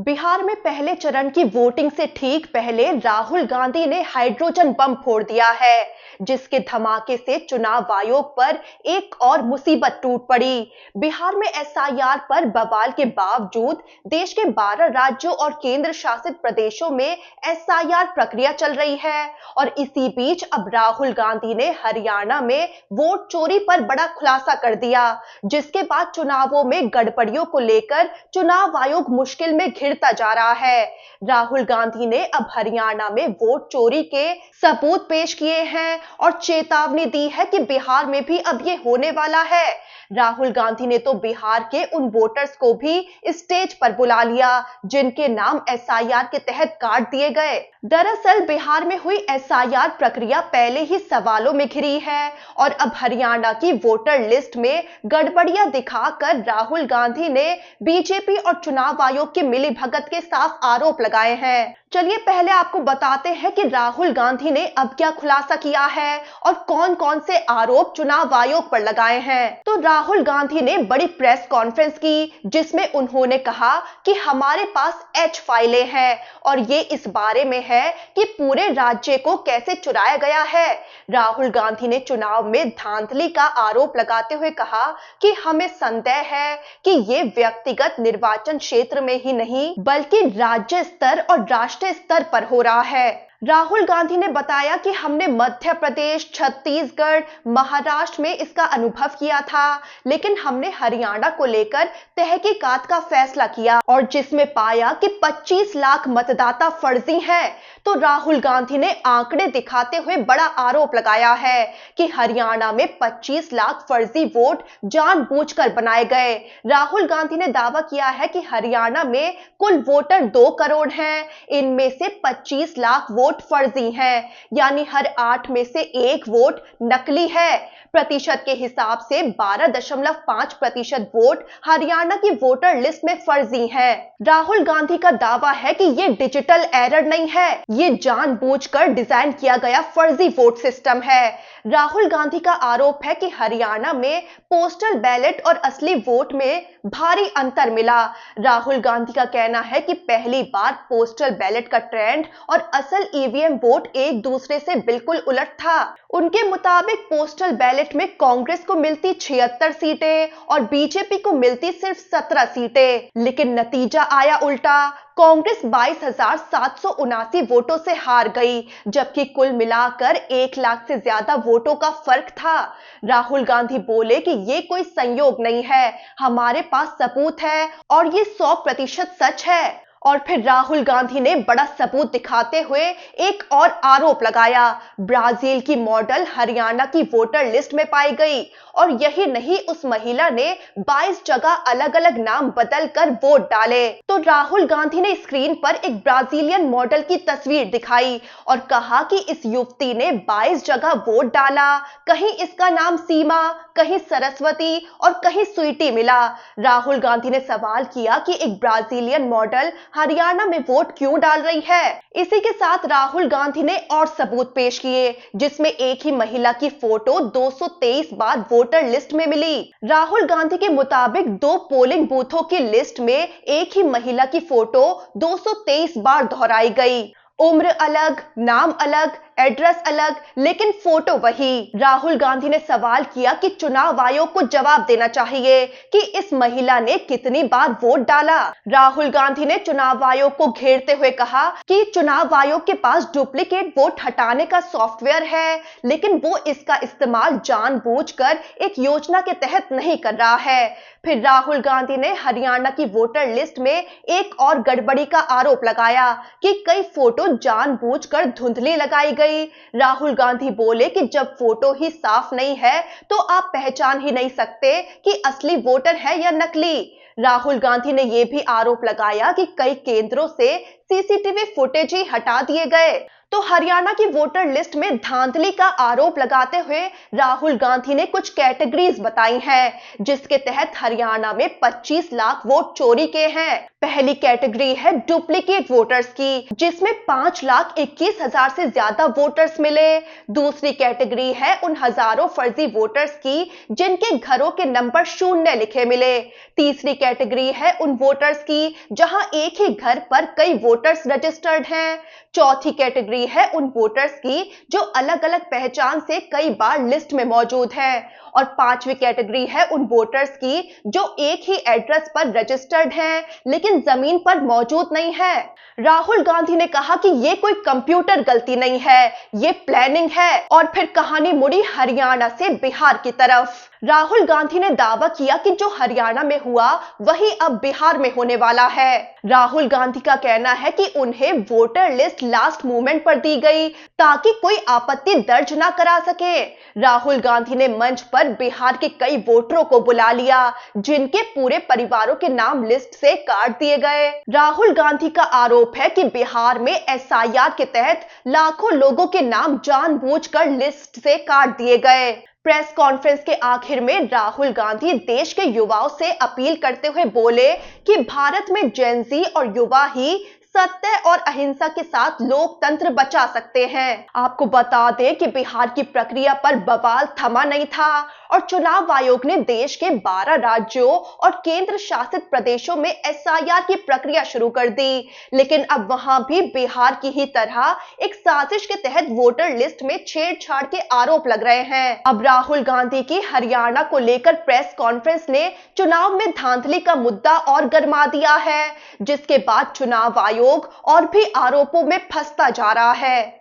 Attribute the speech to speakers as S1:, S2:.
S1: बिहार में पहले चरण की वोटिंग से ठीक पहले राहुल गांधी ने हाइड्रोजन बम फोड़ दिया है, जिसके धमाके से चुनाव आयोग पर एक और मुसीबत टूट पड़ी। बिहार में एसआईआर पर बवाल के बावजूद देश के 12 राज्यों और केंद्र शासित प्रदेशों में एसआईआर प्रक्रिया चल रही है और इसी बीच अब राहुल गांधी ने हरियाणा में वोट चोरी पर बड़ा खुलासा कर दिया, जिसके बाद चुनावों में गड़बड़ियों को लेकर चुनाव आयोग मुश्किल में घिरता जा रहा है। राहुल गांधी ने अब हरियाणा में वोट चोरी के सबूत पेश किए हैं और चेतावनी दी है कि बिहार में भी अब ये होने वाला है। राहुल गांधी ने तो बिहार के उन वोटर्स को भी स्टेज पर बुला लिया जिनके नाम एसआईआर के तहत काट दिए गए। दरअसल बिहार में हुई एसआईआर प्रक्रिया पहले ही सवालों में घिरी है और अब हरियाणा की वोटर लिस्ट में गड़बड़ियां दिखाकर राहुल गांधी ने बीजेपी और चुनाव आयोग की मिलीभगत के साफ आरोप लगाए हैं। चलिए पहले आपको बताते हैं कि राहुल गांधी ने अब क्या खुलासा किया है और कौन कौन से आरोप चुनाव आयोग पर लगाए हैं। तो राहुल गांधी ने बड़ी प्रेस कॉन्फ्रेंस की, जिसमें उन्होंने कहा कि हमारे पास एच फाइलें हैं और ये इस बारे में है कि पूरे राज्य को कैसे चुराया गया है। राहुल गांधी ने चुनाव में धांधली का आरोप लगाते हुए कहा कि हमें संदेह है कि ये व्यक्तिगत निर्वाचन क्षेत्र में ही नहीं बल्कि राज्य स्तर और राष्ट्रीय स्तर पर हो रहा है। राहुल गांधी ने बताया कि हमने मध्य प्रदेश, छत्तीसगढ़, महाराष्ट्र में इसका अनुभव किया था, लेकिन हमने हरियाणा को लेकर तहकीकात का फैसला किया और जिसमें पाया कि 25 लाख मतदाता फर्जी हैं। तो राहुल गांधी ने आंकड़े दिखाते हुए बड़ा आरोप लगाया है कि हरियाणा में 25 लाख फर्जी वोट जानबूझकर बनाए गए। राहुल गांधी ने दावा किया है कि हरियाणा में कुल वोटर 2 करोड़ हैं, इनमें से 25 लाख वोट फर्जी हैं, यानी हर 8 में से 1 वोट नकली है। प्रतिशत के हिसाब से 12.5% वोट हरियाणा की वोटर लिस्ट में फर्जी हैं। राहुल गांधी का दावा है कि ये डिजिटल एरर नहीं है, ये जानबूझकर डिजाइन किया गया फर्जी वोट सिस्टम है। राहुल गांधी का आरोप है कि हरियाणा में पोस्टल बैलेट और असली वोट में भारी अंतर मिला। राहुल गांधी का कहना है कि पहली बार पोस्टल बैलेट का ट्रेंड और असल ईवीएम वोट एक दूसरे से बिल्कुल उलट था। उनके मुताबिक पोस्टल बैलेट में कांग्रेस को मिलती 76 सीटें और बीजेपी को मिलती सिर्फ 17 सीटें, लेकिन नतीजा आया उल्टा। कांग्रेस 22,779 वोटों से हार गई, जबकि कुल मिलाकर 1 लाख से ज्यादा वोटों का फर्क था। राहुल गांधी बोले कि ये कोई संयोग नहीं है, हमारे पास सबूत है और ये 100% सच है। और फिर राहुल गांधी ने बड़ा सबूत दिखाते हुए एक और आरोप लगाया। ब्राजील की मॉडल हरियाणा की वोटर लिस्ट में पाई गई और यही नहीं, उस महिला ने 22 जगह अलग अलग नाम बदलकर वोट डाले। तो राहुल गांधी ने स्क्रीन पर एक ब्राजीलियन मॉडल की तस्वीर दिखाई और कहा कि इस युवती ने 22 जगह वोट डाला, कहीं इसका नाम सीमा, कहीं सरस्वती और कहीं स्वीटी मिला। राहुल गांधी ने सवाल किया कि एक ब्राजीलियन मॉडल हरियाणा में वोट क्यों डाल रही है। इसी के साथ राहुल गांधी ने और सबूत पेश किए, जिसमें एक ही महिला की फोटो 223 बार वोटर लिस्ट में मिली। राहुल गांधी के मुताबिक 2 पोलिंग बूथों की लिस्ट में एक ही महिला की फोटो 223 बार दोहराई गई। उम्र अलग, नाम अलग, एड्रेस अलग, लेकिन फोटो वही। राहुल गांधी ने सवाल किया कि चुनाव आयोग को जवाब देना चाहिए कि इस महिला ने कितनी बार वोट डाला। राहुल गांधी ने चुनाव आयोग को घेरते हुए कहा कि चुनाव आयोग के पास डुप्लीकेट वोट हटाने का सॉफ्टवेयर है, लेकिन वो इसका इस्तेमाल जानबूझकर एक योजना के तहत नहीं कर रहा है। फिर राहुल गांधी ने हरियाणा की वोटर लिस्ट में एक और गड़बड़ी का आरोप लगाया कि कई फोटो जानबूझकर धुंधली लगाई गई। राहुल गांधी बोले कि जब फोटो ही साफ नहीं है तो आप पहचान ही नहीं सकते कि असली वोटर है या नकली। राहुल गांधी ने यह भी आरोप लगाया कि कई केंद्रों से सीसीटीवी फुटेज ही हटा दिए गए। तो हरियाणा की वोटर लिस्ट में धांधली का आरोप लगाते हुए राहुल गांधी ने कुछ कैटेगरीज बताई हैं, जिसके तहत हरियाणा में 25 लाख वोट चोरी के हैं। पहली कैटेगरी है डुप्लीकेट वोटर्स की, जिसमें 5,21,000 से ज्यादा वोटर्स मिले। दूसरी कैटेगरी है उन हजारों फर्जी वोटर्स की जिनके घरों के नंबर शून्य लिखे मिले। तीसरी कैटेगरी है उन वोटर्स की जहां एक ही घर पर कई वोटर्स रजिस्टर्ड हैं। चौथी कैटेगरी है उन वोटर्स की जो अलग अलग पहचान से कई बार लिस्ट में मौजूद हैं। और पांचवी कैटेगरी है उन वोटर्स की जो एक ही एड्रेस पर रजिस्टर्ड हैं लेकिन जमीन पर मौजूद नहीं है। राहुल गांधी ने कहा कि ये कोई कंप्यूटर गलती नहीं है, ये प्लानिंग है। और फिर कहानी मुड़ी हरियाणा से बिहार की तरफ। राहुल गांधी ने दावा किया कि जो हरियाणा में हुआ वही अब बिहार में होने वाला है। राहुल गांधी का कहना है कि उन्हें वोटर लिस्ट लास्ट मोमेंट पर दी गई ताकि कोई आपत्ति दर्ज ना करा सके। राहुल गांधी ने मंच पर बिहार के कई वोटरों को बुला लिया जिनके पूरे परिवारों के नाम लिस्ट से काट दिए गए। राहुल गांधी का आरोप है कि बिहार में एसआईआर के तहत लाखों लोगों के नाम जानबूझकर लिस्ट से काट दिए गए। प्रेस कॉन्फ्रेंस के आखिर में राहुल गांधी देश के युवाओं से अपील करते हुए बोले कि भारत में जेनजी और युवा ही सत्य और अहिंसा के साथ लोकतंत्र बचा सकते हैं। आपको बता दें कि बिहार की प्रक्रिया पर बवाल थमा नहीं था और चुनाव आयोग ने देश के 12 राज्यों और केंद्र शासित प्रदेशों में एसआईआर की प्रक्रिया शुरू कर दी, लेकिन अब वहां भी बिहार की ही तरह एक साजिश के तहत वोटर लिस्ट में छेड़छाड़ के आरोप लग रहे हैं। अब राहुल गांधी की हरियाणा को लेकर प्रेस कॉन्फ्रेंस ने चुनाव में धांधली का मुद्दा और गर्मा दिया है, जिसके बाद चुनाव आयोग और भी आरोपों में फंसता जा रहा है।